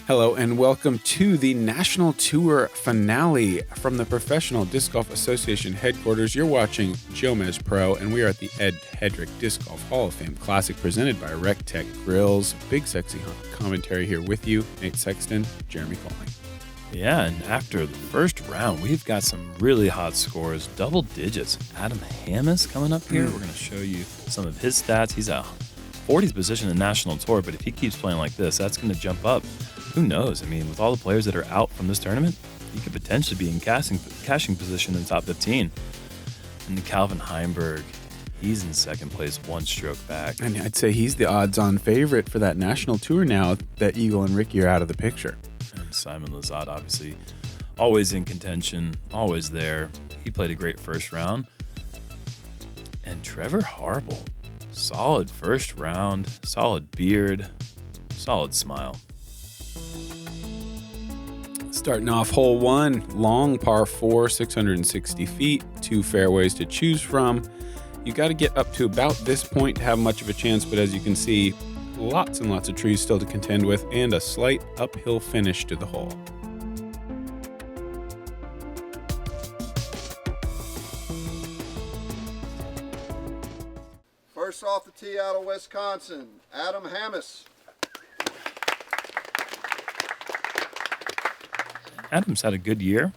Hello and welcome to the National Tour finale from the Professional Disc Golf Association headquarters. You're watching JomezPro, and we are at the Ed Hedrick Disc Golf Hall of Fame Classic presented by RecTech Grills. BigSexy Commentary here with you, Nate Sexton, Jeremy Koling. Yeah, and after the first round, we've got some really hot scores, double digits. Adam Hammes coming up here. We're going to show you some of his stats. He's at 40th position in the National Tour, but if he keeps playing like this, that's going to jump up. Who knows? I mean, with all the players that are out from this tournament, he could potentially be in cashing position in the top 15. And Calvin Heimburg, he's in second place, one stroke back. And I'd say he's the odds-on favorite for that National Tour now that Eagle and Ricky are out of the picture. And Simon Lizotte, obviously, always in contention, always there. He played a great first round. And Trevor Harbolt, solid first round, solid beard, solid smile. Starting off hole one, long par 4, 660 feet, 2 fairways to choose from. You got to get up to about this point to have much of a chance, but as you can see, lots and lots of trees still to contend with and a slight uphill finish to the hole. First off the tee out of Wisconsin, Adam Hammes. Adam's had a good year.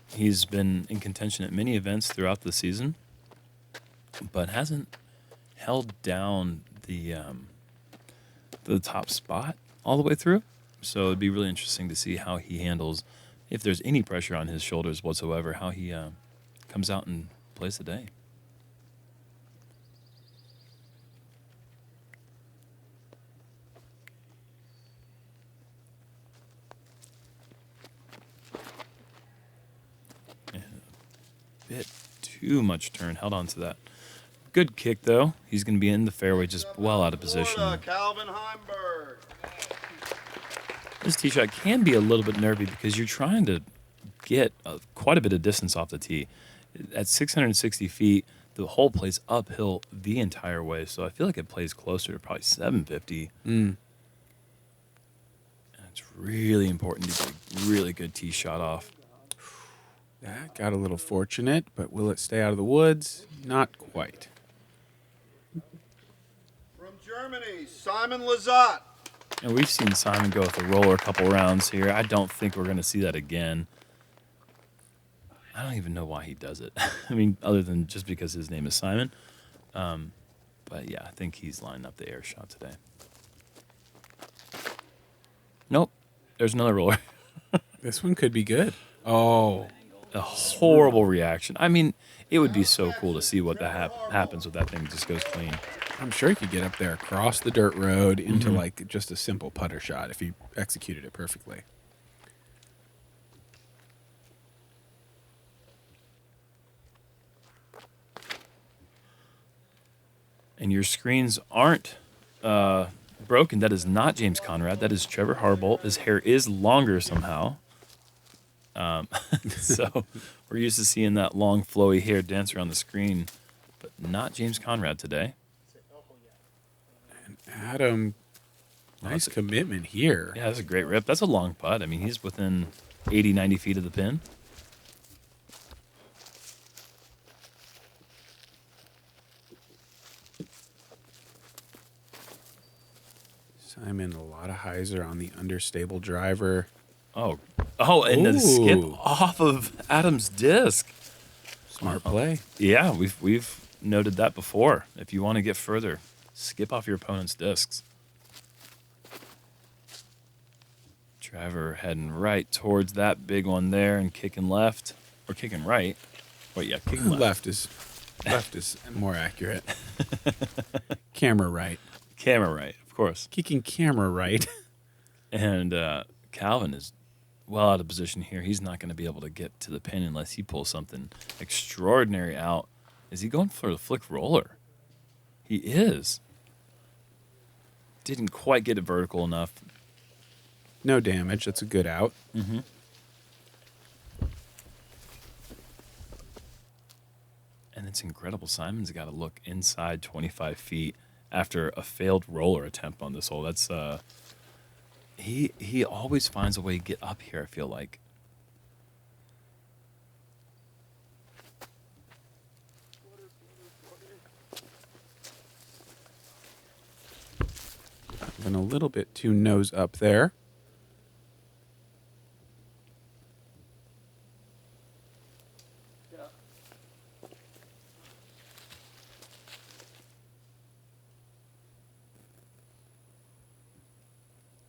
He's been in contention at many events throughout the season, but hasn't held down the top spot all the way through. So it'd be really interesting to see how he handles, if there's any pressure on his shoulders whatsoever, how he comes out and plays the day. Bit too much turn, held on to that. Good kick though. He's going to be in the fairway, just well out of position. Calvin Heimburg. This tee shot can be a little bit nervy because you're trying to get quite a bit of distance off the tee. At 660 feet, the hole plays uphill the entire way, so I feel like it plays closer to probably 750. And it's really important to get a really good tee shot off. That got a little fortunate, but will it stay out of the woods? Not quite. From Germany, Simon Lizotte. And we've seen Simon go with a roller a couple rounds here. I don't think we're going to see that again. I don't even know why he does it. I mean, other than just because his name is Simon. But yeah, I think he's lining up the air shot today. Nope. There's another roller. This one could be good. Oh. A horrible reaction. I mean, it would be so cool to see what that happens with that thing just goes clean. I'm sure he could get up there across the dirt road into like just a simple putter shot if he executed it perfectly. And your screens aren't broken. That is not James Conrad. That is Trevor Harbolt. His hair is longer somehow. So we're used to seeing that long, flowy hair dance around the screen, but not James Conrad today. And Adam, nice commitment here. Yeah, that's a great rip. That's a long putt. I mean, he's within 80, 90 feet of the pin. Simon, a lot of hyzer on the understable driver. Oh, and the skip off of Adam's disc. Smart play. Yeah, we've noted that before. If you want to get further, skip off your opponent's discs. Trevor heading right towards that big one there and kicking left. Or kicking right. Wait, yeah, kicking left. Left is more accurate. Camera right. Camera right, of course. Kicking camera right. And Calvin is well out of position here. He's not going to be able to get to the pin unless he pulls something extraordinary out. Is he going for the flick roller? He is. Didn't quite get it vertical enough. No damage. That's a good out. Mm-hmm. And it's incredible. Simon's got to look inside 25 feet after a failed roller attempt on this hole. That's He always finds a way to get up here, I feel like. Been a little bit too nose up there.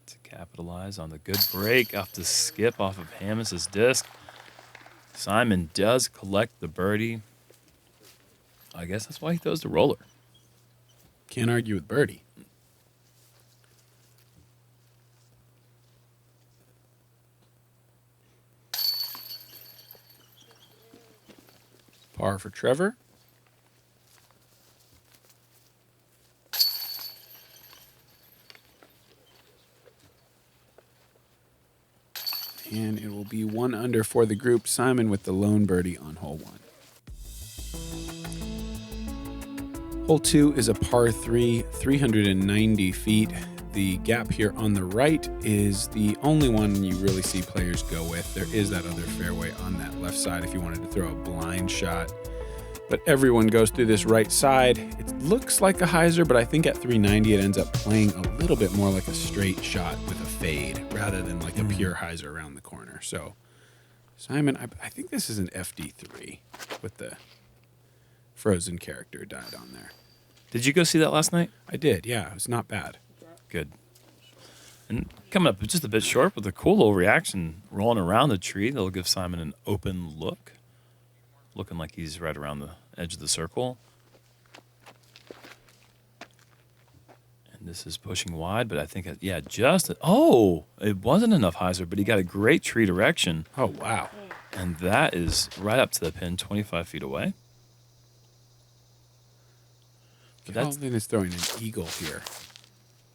To capitalize on the good break off the skip off of Hammis's disc. Simon does collect the birdie. I guess that's why he throws the roller. Can't argue with birdie. Par for Trevor. And it will be 1 under for the group. Simon with the lone birdie on hole 1. Hole 2 is a par 3, 390 feet. The gap here on the right is the only one you really see players go with. There is that other fairway on that left side if you wanted to throw a blind shot. But everyone goes through this right side. It looks like a hyzer, but I think at 390 it ends up playing a little bit more like a straight shot with a fade rather than like a pure hyzer around the corner. So, Simon, I think this is an FD3 with the frozen character dyed on there. Did you go see that last night? I did, yeah. It was not bad. Good. And coming up just a bit short with a cool little reaction rolling around the tree. That'll give Simon an open look. Looking like he's right around the edge of the circle. And this is pushing wide, but I think, it wasn't enough hyzer, but he got a great tree direction. Oh, wow. And that is right up to the pin, 25 feet away. Koling is throwing an eagle here.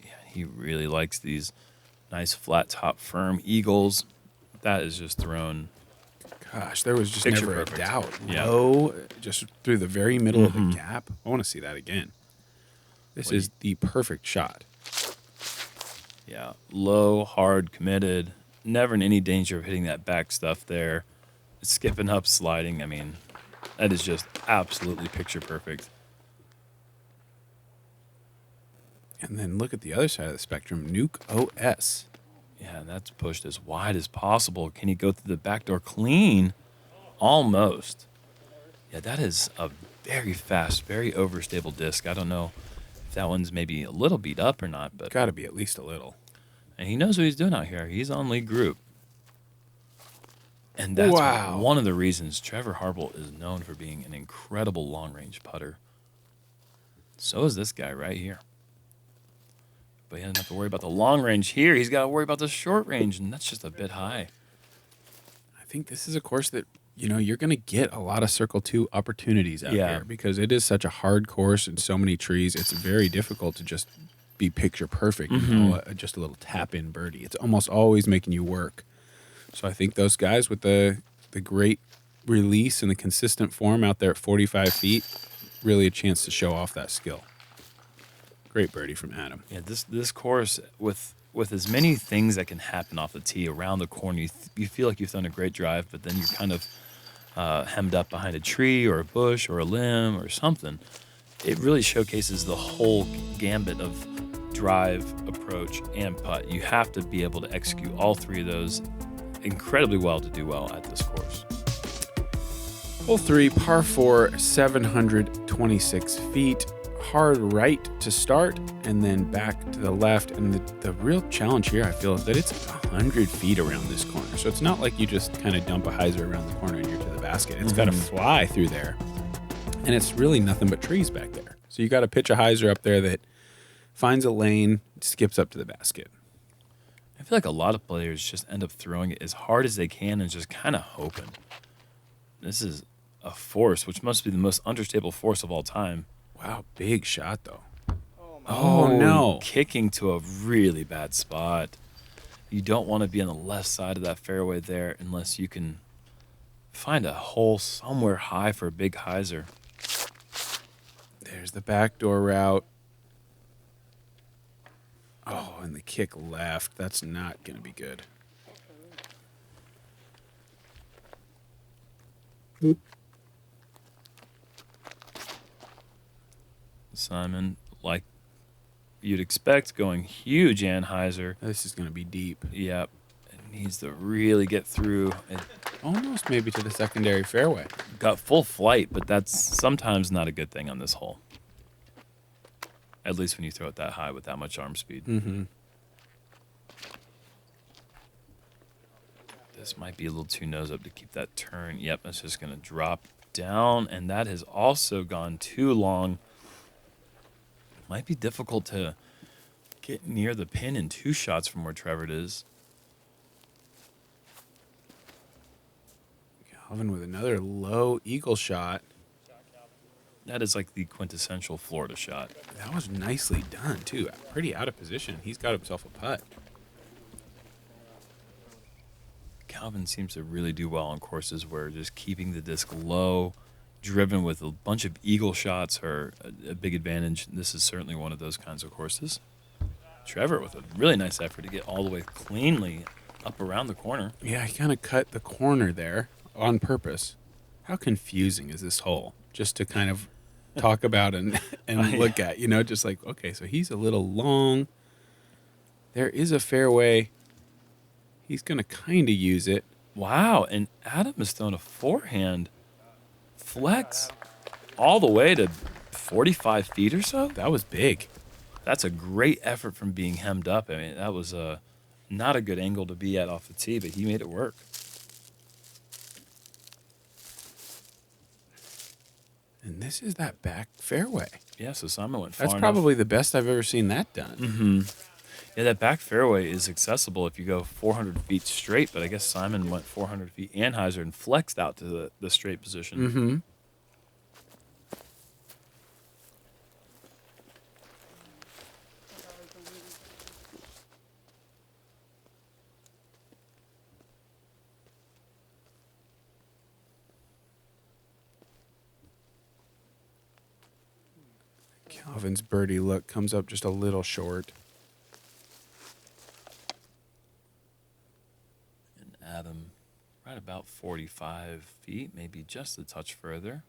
Yeah, he really likes these nice flat top firm eagles. That is just thrown. Gosh, there was just Picture never perfect. a doubt. Yeah. Low, just through the very middle of the gap. I want to see that again. This is the perfect shot. Yeah, low, hard, committed. Never in any danger of hitting that back stuff there. Skipping up, sliding. I mean, that is just absolutely picture perfect. And then look at the other side of the spectrum. Nuke OS. Yeah, that's pushed as wide as possible. Can he go through the back door clean? Almost. Yeah, that is a very fast, very overstable disc. I don't know if that one's maybe a little beat up or not, but Got to be at least a little. and he knows what he's doing out here. He's on lead group. And that's Wow. one of the reasons Trevor Harbolt is known for being an incredible long-range putter. So is this guy right here. But he doesn't have to worry about the long range here. He's got to worry about the short range, and that's just a bit high. I think this is a course that, you're going to get a lot of Circle 2 opportunities out here because it is such a hard course and so many trees. It's very difficult to just be picture perfect, just a little tap-in birdie. It's almost always making you work. So I think those guys with the great release and the consistent form out there at 45 feet, really a chance to show off that skill. Great birdie from Adam. Yeah, this course with as many things that can happen off the tee around the corner, you feel like you've done a great drive, but then you're kind of hemmed up behind a tree or a bush or a limb or something. It really showcases the whole gambit of drive, approach, and putt. You have to be able to execute all three of those incredibly well to do well at this course. Hole 3, par 4, 726 feet. Hard right to start and then back to the left. And the real challenge here, I feel, is that it's 100 feet around this corner. So it's not like you just kind of dump a hyzer around the corner and you're to the basket. It's got to fly through there. And it's really nothing but trees back there. So you got to pitch a hyzer up there that finds a lane, skips up to the basket. I feel like a lot of players just end up throwing it as hard as they can and just kind of hoping. This is a force, which must be the most understable force of all time. Wow, big shot, though. Oh, no. Kicking to a really bad spot. You don't want to be on the left side of that fairway there unless you can find a hole somewhere high for a big hyzer. There's the backdoor route. Oh, and the kick left. That's not going to be good. Simon, like you'd expect, going huge anhyzer. This is going to be deep. Yep. It needs to really get through. It Almost maybe to the secondary fairway. got full flight, but that's sometimes not a good thing on this hole. At least when you throw it that high with that much arm speed. Mm-hmm. This might be a little too nose up to keep that turn. Yep, that's just going to drop down, and that has also gone too long. Might be difficult to get near the pin in 2 shots from where Trevor is. Calvin with another low eagle shot. That is like the quintessential Florida shot. That was nicely done, too. Pretty out of position. He's got himself a putt. Calvin seems to really do well on courses where just keeping the disc low, driven with a bunch of eagle shots, are a big advantage. This is certainly one of those kinds of courses. Trevor with a really nice effort to get all the way cleanly up around the corner. Yeah, he kind of cut the corner there on purpose. How confusing is this hole? Just to kind of talk about and look at, you know, just like, okay, so he's a little long. There is a fairway. He's going to kind of use it. Wow, and Adam has thrown a forehand flex all the way to 45 feet or so. That was big. That's a great effort from being hemmed up. I mean, that was not a good angle to be at off the tee, but he made it work. And this is that back fairway. Yeah, so Simon went far That's enough. probably the best I've ever seen that done. Mm-hmm. Yeah, that back fairway is accessible if you go 400 feet straight, but I guess Simon went 400 feet anhyzer and flexed out to the straight position. Mm-hmm. Calvin's birdie look comes up just a little short. And Adam, right about 45 feet, maybe just a touch further.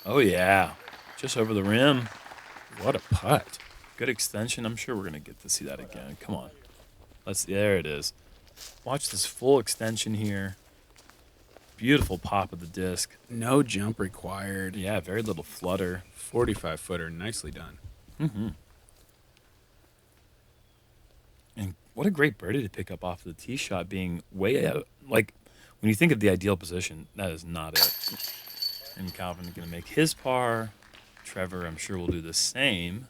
Oh, yeah. Just over the rim. What a putt. Good extension. I'm sure we're going to get to see that again. Come on. There it is. Watch this full extension here. Beautiful pop of the disc. No jump required. Yeah, very little flutter. 45-footer. Nicely done. Mm-hmm. And what a great birdie to pick up off the tee shot, being way out. Like, when you think of the ideal position, that is not it. And Calvin going to make his par. Trevor, I'm sure, will do the same.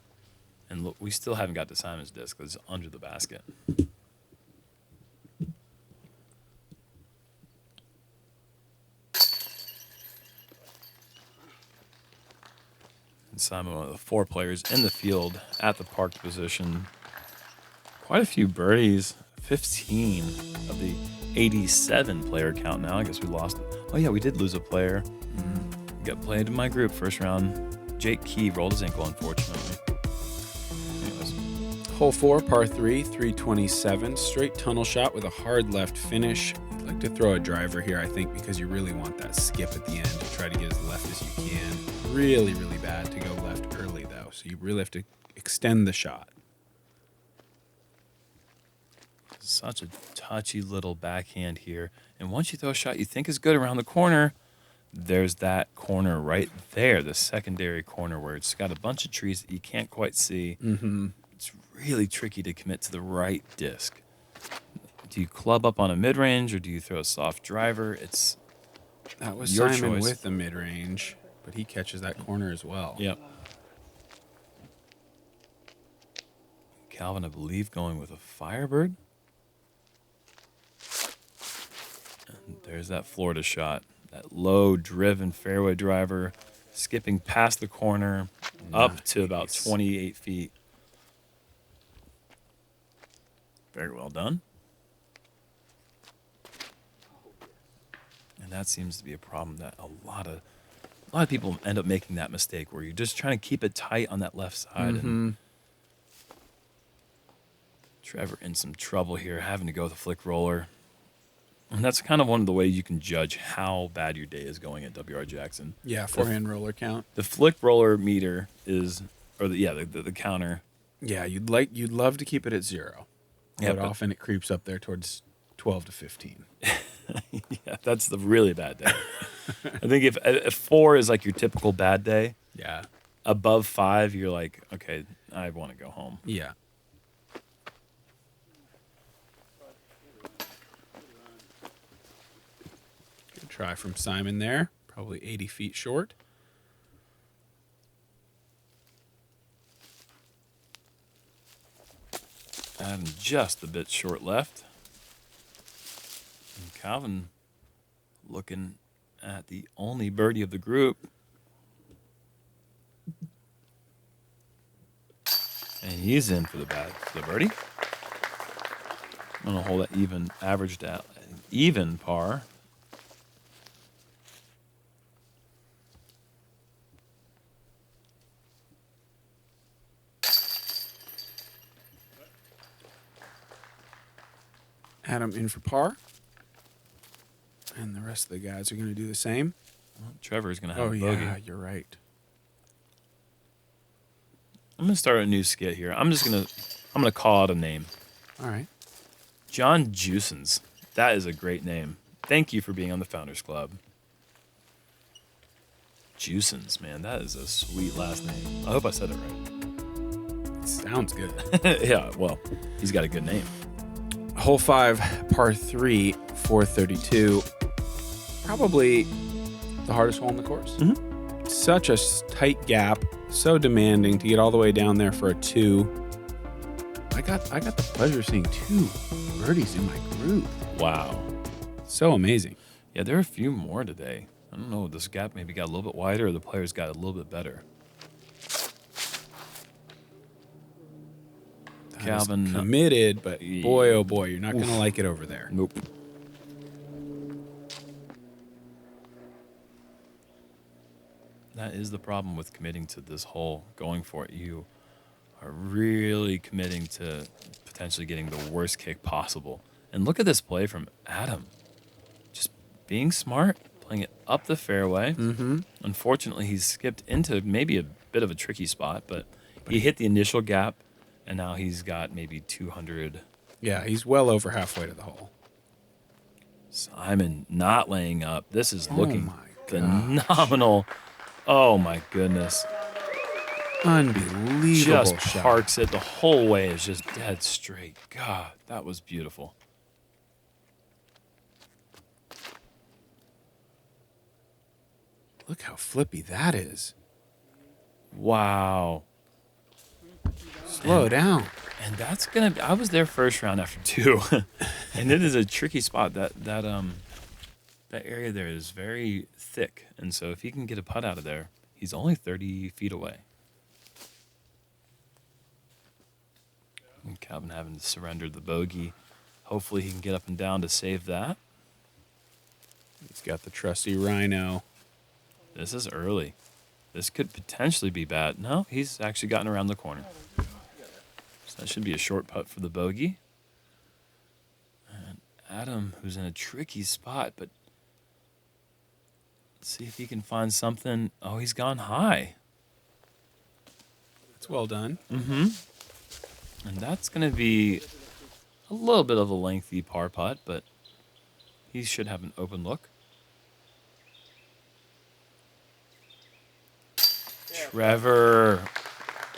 And look, we still haven't got to Simon's disc. It's under the basket. And Simon, one of the 4 players in the field at the parked position. Quite a few birdies. 15 of the 87 player count now. I guess we lost. Oh, yeah, we did lose a player. Got played in my group first round. Jake Key rolled his ankle, unfortunately. Anyways. Hole 4, par 3, 327. Straight tunnel shot with a hard left finish. You'd like to throw a driver here, I think, because you really want that skip at the end to try to get as left as you can. Really, really bad to go left early, though. So you really have to extend the shot. Such a touchy little backhand here. And once you throw a shot you think is good around the corner, there's that corner right there, the secondary corner where it's got a bunch of trees that you can't quite see. Mm-hmm. It's really tricky to commit to the right disc. Do you club up on a mid-range or do you throw a soft driver? It's That was your Simon choice. with the mid-range, but he catches that corner as well. Yep. Calvin, I believe, going with a Firebird. And there's that Florida shot. That low-driven fairway driver, skipping past the corner, up to about 28 feet. Very well done. And that seems to be a problem that a a lot of people end up making that mistake where you're just trying to keep it tight on that left side. And Trevor in some trouble here, having to go with a flick roller. And that's kind of one of the ways you can judge how bad your day is going at WR Jackson. Yeah, forehand roller count. The flick roller meter is, or the counter. Yeah, you'd love to keep it at 0. Yeah, but often it creeps up there towards 12 to 15. Yeah, that's the really bad day. I think if 4 is like your typical bad day, Yeah. above 5, you're like, okay, I want to go home. Yeah. Good try from Simon there. Probably 80 feet short. Adam just a bit short left. And Calvin looking at the only birdie of the group. And he's in for the birdie. I'm going to hold that even, averaged out, even par. Adam in for par. And the rest of the guys are going to do the same. Well, Trevor's going to have a bogey. Yeah, you're right. I'm going to start a new skit here. I'm going to call out a name. All right. John Juicens. That is a great name. Thank you for being on the Founders Club. Juicens, man, that is a sweet last name. I hope I said it right. Sounds good. Yeah, well, he's got a good name. Hole 5, par 3, 432. Probably the hardest hole in the course. Such a tight gap, so demanding to get all the way down there for a 2. I got the pleasure of seeing 2 birdies in my group. Wow. So amazing. Yeah, there are a few more today. I don't know, this gap maybe got a little bit wider or the players got a little bit better. Calvin committed, but boy, oh boy, you're not going to like it over there. Nope. That is the problem with committing to this hole, going for it. You are really committing to potentially getting the worst kick possible. And look at this play from Adam. Just being smart, playing it up the fairway. Unfortunately, he's skipped into maybe a bit of a tricky spot, but he hit the initial gap. And now he's got maybe 200. Yeah, he's well over halfway to the hole. Simon not laying up. This is looking phenomenal. Oh, my goodness. Unbelievable Just shot. parks it the whole way. It's just dead straight. God, that was beautiful. Look how flippy that is. Wow. Slow down. And that's gonna be, I was there first round after 2. And it is a tricky spot. That area there is very thick. And so if he can get a putt out of there, he's only 30 feet away. And Calvin having to surrender the bogey. Hopefully he can get up and down to save that. He's got the trusty Rhino. This is early. This could potentially be bad. No, he's actually gotten around the corner. So that should be a short putt for the bogey. And Adam, who's in a tricky spot, but let's see if he can find something. Oh, he's gone high. It's well done. And that's going to be a little bit of a lengthy par putt, but he should have an open look. Trevor.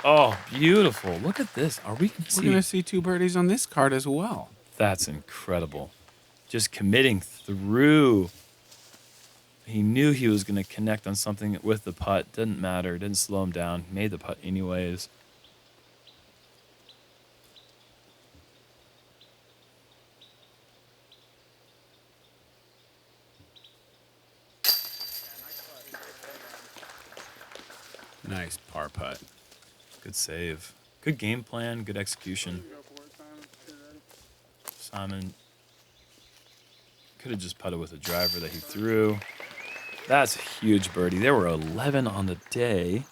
Oh, beautiful. Look at this. Are we going to see? We're going to see 2 birdies on this card as well. That's incredible. Just committing through. He knew he was going to connect on something with the putt. Didn't matter. Didn't slow him down. Made the putt anyways. Nice par putt. Good save. Good game plan. Good execution. Simon could have just putted with a driver that he threw. That's a huge birdie. There were 11 on the day.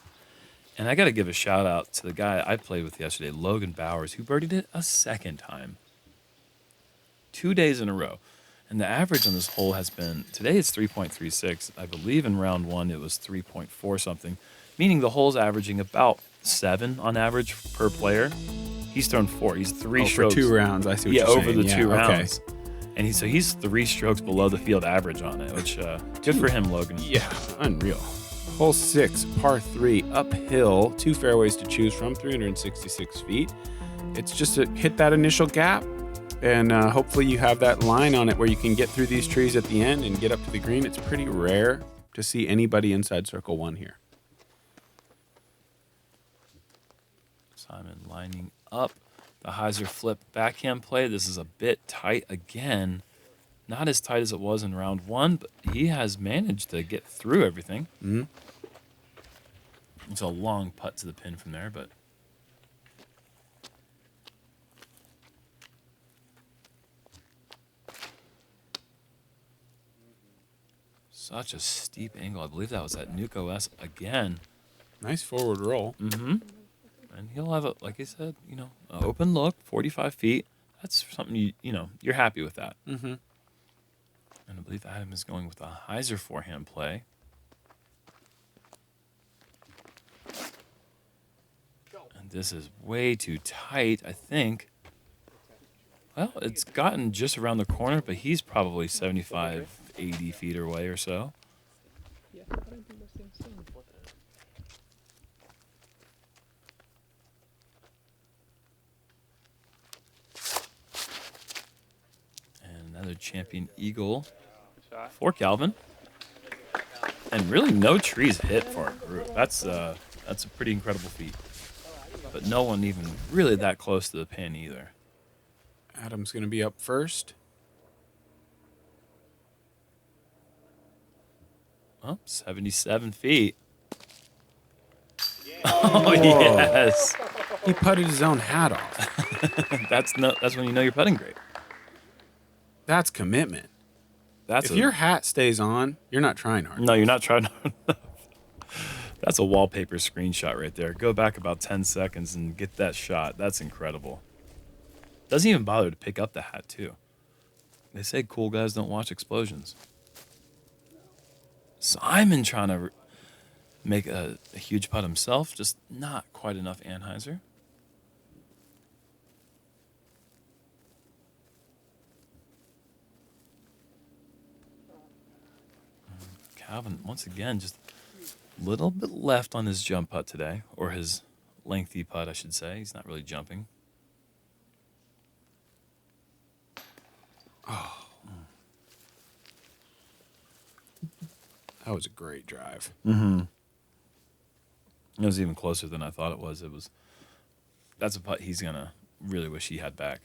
And I got to give a shout out to the guy I played with yesterday, Logan Bowers, who birdied it a second time. 2 days in a row. And the average on this hole has been, today it's 3.36. I believe in round one it was 3.4 something, meaning the hole's averaging about 7 on average per player. He's thrown 4. He's 3 strokes. For 2 rounds. I see what you're saying. saying. Over the 2 rounds. And he's 3 strokes below the field average on it, which good for him, Logan. Yeah, unreal. Hole 6, par 3, uphill, 2 fairways to choose from, 366 feet. It's just to hit that initial gap, and hopefully you have that line on it where you can get through these trees at the end and get up to the green. It's pretty rare to see anybody inside circle 1 here. Simon lining up the hyzer flip backhand play. This is a bit tight again. Not as tight as it was in round 1, but he has managed to get through everything. Mm-hmm. It's a long putt to the pin from there, but such a steep angle. I believe that was at Nuke OS again. Nice forward roll. Mm-hmm. And he'll have a, like I said, an open look, 45 feet. That's something you're happy with that. Mm-hmm. And I believe Adam is going with a hyzer forehand play. And this is way too tight, I think. Well, it's gotten just around the corner, but he's probably 75, 80 feet away or so. And another champion eagle for Calvin. And really no trees hit for a group. That's a pretty incredible feat. But no one even really that close to the pin either. Adam's going to be up first. Oh, 77 feet. Oh, yes. He putted his own hat off. That's when you know you're putting great. That's commitment. If your hat stays on, you're not trying hard. No, you're not trying hard enough. That's a wallpaper screenshot right there. Go back about 10 seconds and get that shot. That's incredible. Doesn't even bother to pick up the hat, too. They say cool guys don't watch explosions. Simon trying to make a huge putt himself, just not quite enough Anheuser. Calvin, once again, just a little bit left on his jump putt today, or his lengthy putt, I should say. He's not really jumping. Oh. That was a great drive. Mm-hmm. It was even closer than I thought it was. That's a putt he's going to really wish he had back.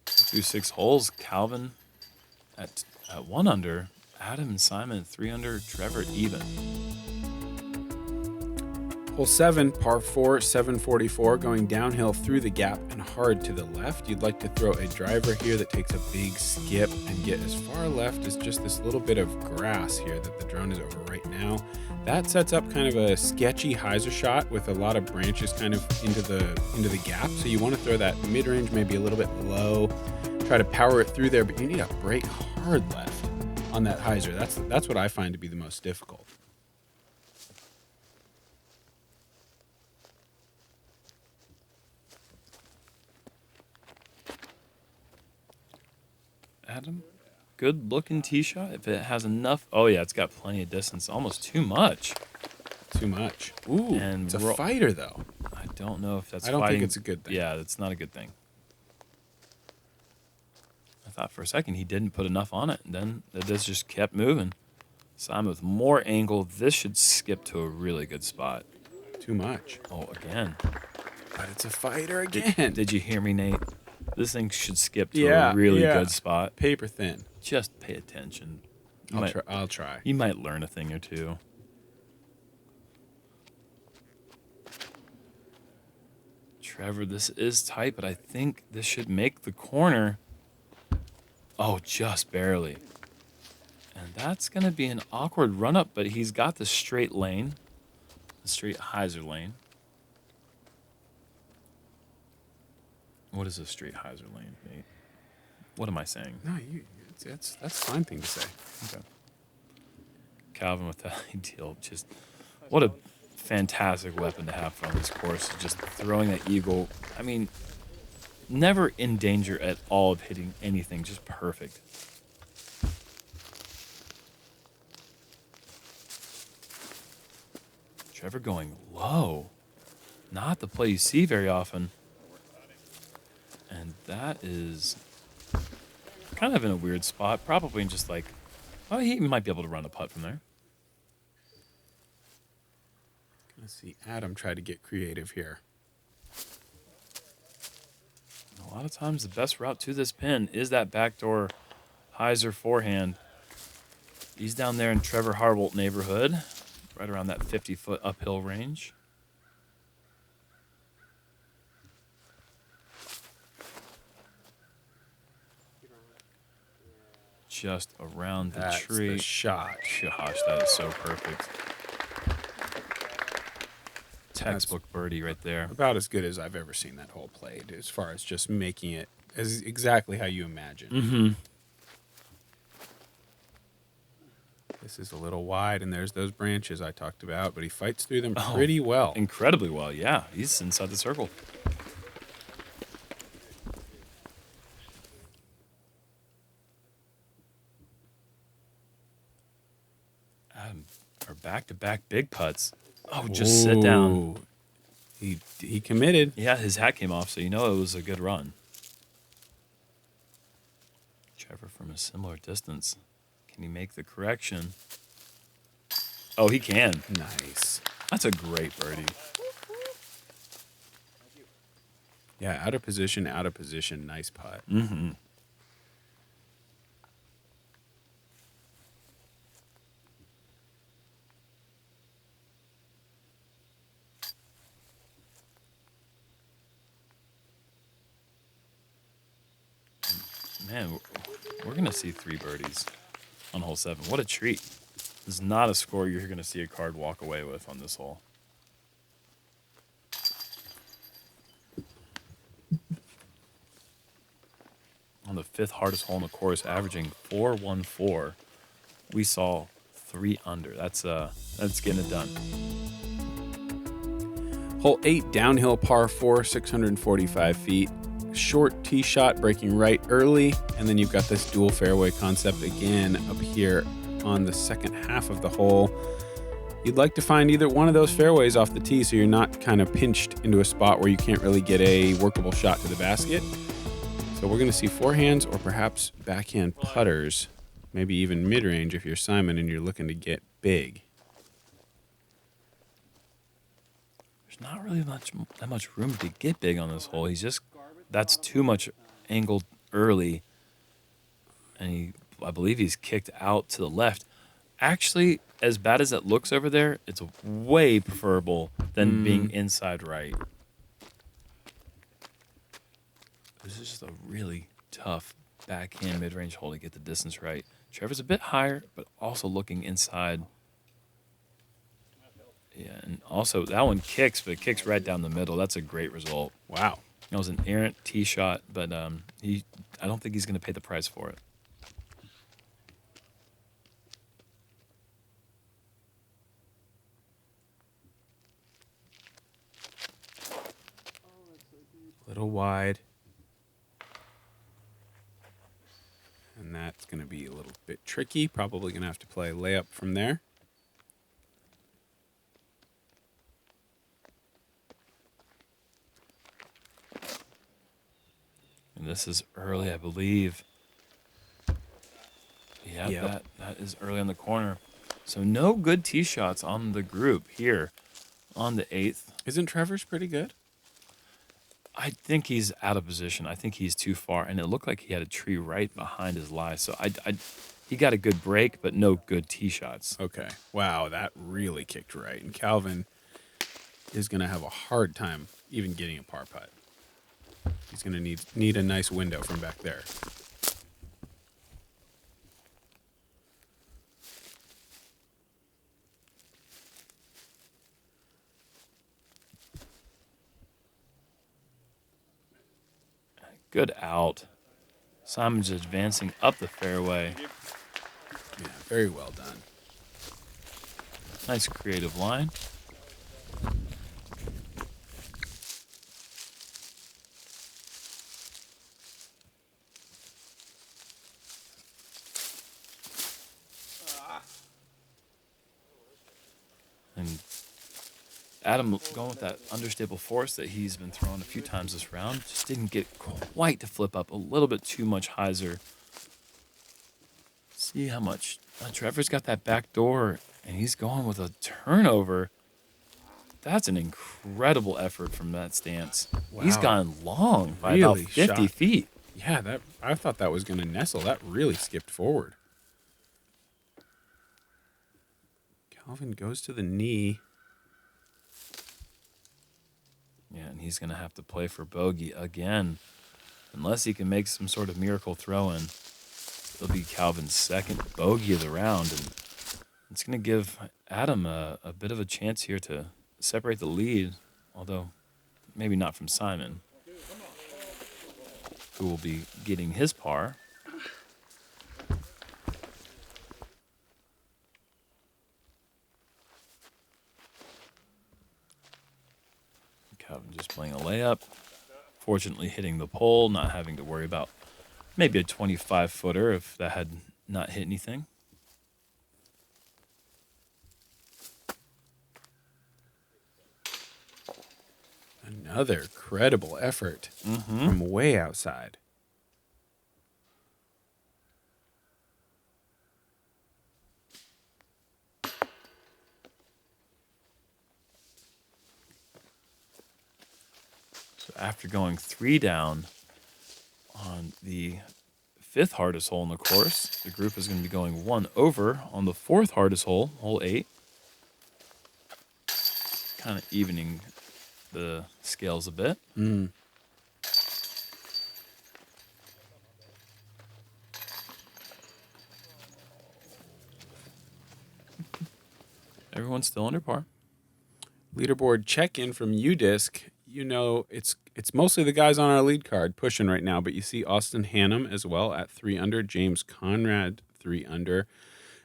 Through 6 holes, Calvin at 1 under, Adam and Simon at 3 under, Trevor even. Hole 7, par 4, 744, going downhill through the gap and hard to the left. You'd like to throw a driver here that takes a big skip and get as far left as just this little bit of grass here that the drone is over right now. That sets up kind of a sketchy hyzer shot with a lot of branches kind of into the gap. So you want to throw that mid-range maybe a little bit low, try to power it through there, but you need to break hard left on that hyzer. That's what I find to be the most difficult. Adam, good looking tee shot. If it has enough, oh yeah, it's got plenty of distance. Almost too much. Too much. Ooh, and it's a fighter though. I don't know if that's. I don't fighting. think it's a good thing. Yeah, that's not a good thing. I thought for a second he didn't put enough on it, and then this just kept moving. Simon with more angle. This should skip to a really good spot. Too much. Oh, again. But it's a fighter again. Did you hear me, Nate? This thing should skip to a really good spot. Paper thin. Just pay attention. I'll try. You might learn a thing or two. Trevor, this is tight, but I think this should make the corner. Oh, just barely. And that's going to be an awkward run-up, but he's got the straight lane. The straight hyzer lane. What is a straight hyzer lane, Nate? What am I saying? No, that's a fine thing to say. Okay. Calvin with that ideal. Just what a fantastic weapon to have on this course. Just throwing that eagle. I mean, never in danger at all of hitting anything. Just perfect. Trevor going low. Not the play you see very often. And that is kind of in a weird spot. Probably just like, oh, he might be able to run a putt from there. Let's see. Adam tried to get creative here. A lot of times the best route to this pin is that backdoor hyzer forehand. He's down there in Trevor Harbolt neighborhood, right around that 50-foot uphill range. Just around the tree. The shot. Gosh, that is so perfect. Textbook birdie right there. About as good as I've ever seen that hole played, as far as just making it as exactly how you imagine. Mm-hmm. This is a little wide, and there's those branches I talked about, but he fights through them pretty well. Incredibly well, yeah. He's inside the circle. Our back-to-back big putts. Oh, just sit down. He committed. Yeah, his hat came off, so you know it was a good run. Trevor from a similar distance. Can he make the correction? Oh, he can. Nice. That's a great birdie. Yeah, out of position. Nice putt. Mm-hmm. Man, we're going to see 3 birdies on hole 7. What a treat. This is not a score you're going to see a card walk away with on this hole. On the 5th hardest hole in the course, averaging 414, we saw 3 under. That's getting it done. Hole 8, downhill par 4, 645 feet. Short tee shot breaking right early, and then you've got this dual fairway concept again up here on the second half of the hole. You'd like to find either one of those fairways off the tee so you're not kind of pinched into a spot where you can't really get a workable shot to the basket. So we're going to see forehands or perhaps backhand putters, maybe even mid-range if you're Simon and you're looking to get big. There's not really that much room to get big on this hole. That's too much angled early. And I believe he's kicked out to the left. Actually, as bad as it looks over there, it's way preferable than being inside right. This is just a really tough backhand mid-range hole to get the distance right. Trevor's a bit higher, but also looking inside. Yeah, and also that one kicks, but it kicks right down the middle. That's a great result. Wow. That was an errant tee shot, but I don't think he's going to pay the price for it. A little wide. And that's going to be a little bit tricky. Probably going to have to play layup from there. And this is early, I believe. Yeah, Yep. that is early on the corner. So no good tee shots on the group here on the 8th. Isn't Trevor's pretty good? I think he's out of position. I think he's too far, and it looked like he had a tree right behind his lie. So he got a good break, but no good tee shots. Okay. Wow, that really kicked right. And Calvin is going to have a hard time even getting a par putt. He's going to need a nice window from back there. Good out. Simon's advancing up the fairway. Yeah, very well done. Nice creative line. And Adam going with that understable force that he's been throwing a few times this round. Just didn't get quite to flip up. A little bit too much hyzer. See how much. Trevor's got that back door, and he's going with a turnover. That's an incredible effort from that stance. Wow. He's gone long by Really about 50 shot. feet. Yeah, I thought that was going to nestle. That really skipped forward. Calvin goes to the knee. Yeah, and he's going to have to play for bogey again. Unless he can make some sort of miracle throw-in, it'll be Calvin's second bogey of the round. And it's going to give Adam a bit of a chance here to separate the lead, although maybe not from Simon, who will be getting his par. Calvin just playing a layup. Fortunately hitting the pole, not having to worry about maybe a 25-footer if that had not hit anything. Another credible effort from way outside. So after going 3 down on the 5th hardest hole in the course, the group is going to be going 1 over on the 4th hardest hole, hole 8. Kind of evening the scales a bit. Everyone's still under par. Leaderboard check-in from UDisc. You know, it's mostly the guys on our lead card pushing right now, but you see Austin Hannum as well at 3 under, James Conrad 3 under,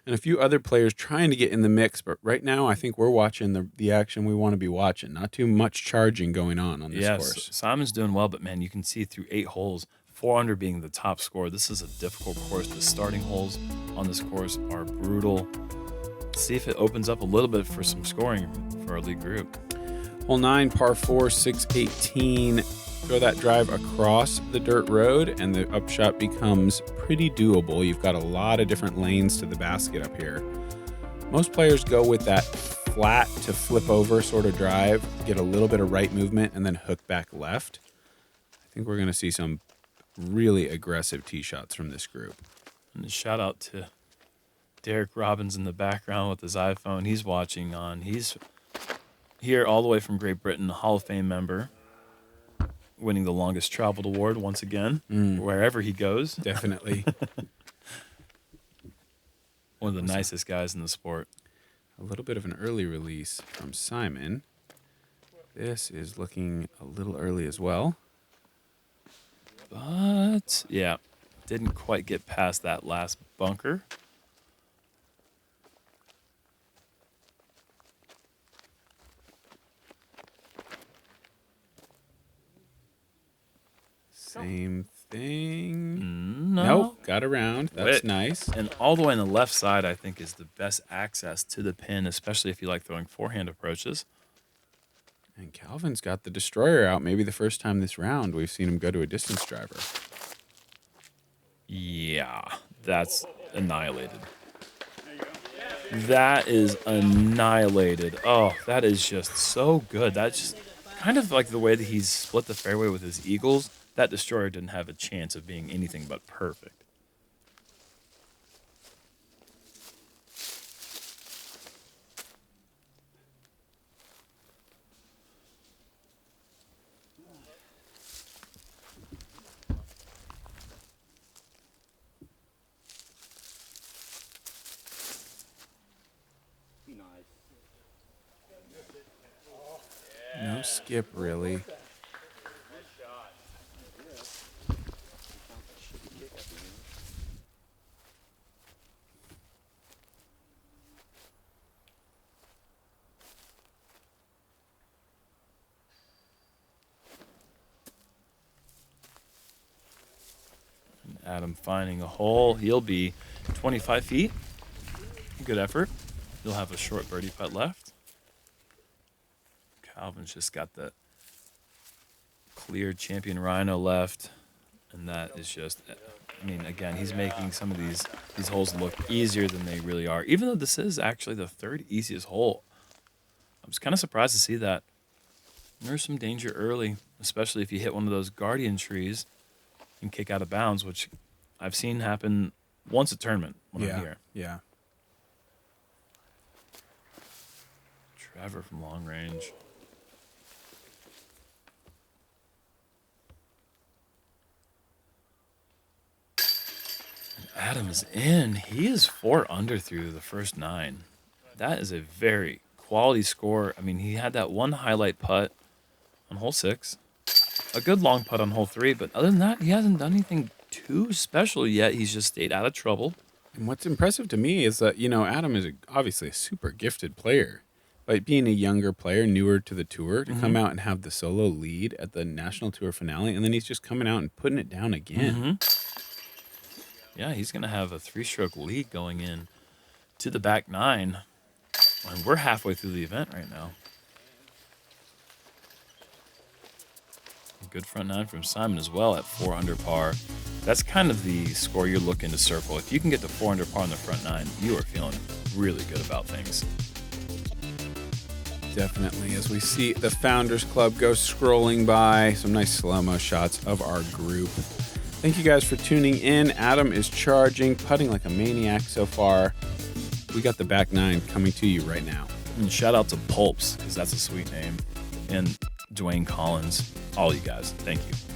and a few other players trying to get in the mix. But right now, I think we're watching the action we want to be watching. Not too much charging going on this course. Simon's doing well, but man, you can see through 8 holes, 4 under being the top score. This is a difficult course. The starting holes on this course are brutal. See if it opens up a little bit for some scoring for our lead group. Hole 9, par 4, 618. Throw that drive across the dirt road, and the upshot becomes pretty doable. You've got a lot of different lanes to the basket up here. Most players go with that flat to flip over sort of drive, get a little bit of right movement, and then hook back left. I think we're going to see some really aggressive tee shots from this group. And a shout out to Derek Robbins in the background with his iPhone. He's watching on. He's here all the way from Great Britain, a Hall of Fame member, winning the longest traveled award once again, wherever he goes. Definitely. One of the nicest guys in the sport. A little bit of an early release from Simon. This is looking a little early as well. But, yeah, didn't quite get past that last bunker. Same thing. No. Nope, got around. That's nice. And all the way on the left side, I think, is the best access to the pin, especially if you like throwing forehand approaches. And Calvin's got the destroyer out. Maybe the first time this round we've seen him go to a distance driver. Yeah, that's annihilated. That is annihilated. Oh, that is just so good. That just kind of like the way that he's split the fairway with his eagles. That destroyer didn't have a chance of being anything but perfect. No skip, really. Adam finding a hole. He'll be 25 feet. Good effort. He'll have a short birdie putt left. Calvin's just got the clear champion rhino left. And that is just, I mean, again, he's making some of these holes look easier than they really are. Even though this is actually the third easiest hole. I was kind of surprised to see that. There's some danger early, especially if you hit one of those guardian trees and kick out of bounds, which I've seen happen once a tournament when I'm here. Yeah. Trevor from long range. And Adam is in. He is 4 under through the first 9. That is a very quality score. I mean, he had that one highlight putt on hole 6. A good long putt on hole 3, but other than that, he hasn't done anything too special yet. He's just stayed out of trouble. And what's impressive to me is that, Adam is obviously a super gifted player. Like being a younger player, newer to the tour, to come out and have the solo lead at the National Tour finale, and then he's just coming out and putting it down again. Yeah, he's going to have a 3-stroke lead going in to the back 9. And we're halfway through the event right now. Good front 9 from Simon as well at 4 under par. That's kind of the score you're looking to circle. If you can get to 4 under par on the front 9, you are feeling really good about things. Definitely. As we see the Founders Club go scrolling by, some nice slow-mo shots of our group. Thank you guys for tuning in. Adam is charging, putting like a maniac so far. We got the back 9 coming to you right now. And shout out to Pulps, because that's a sweet name. And Dwayne Collins, all you guys, thank you.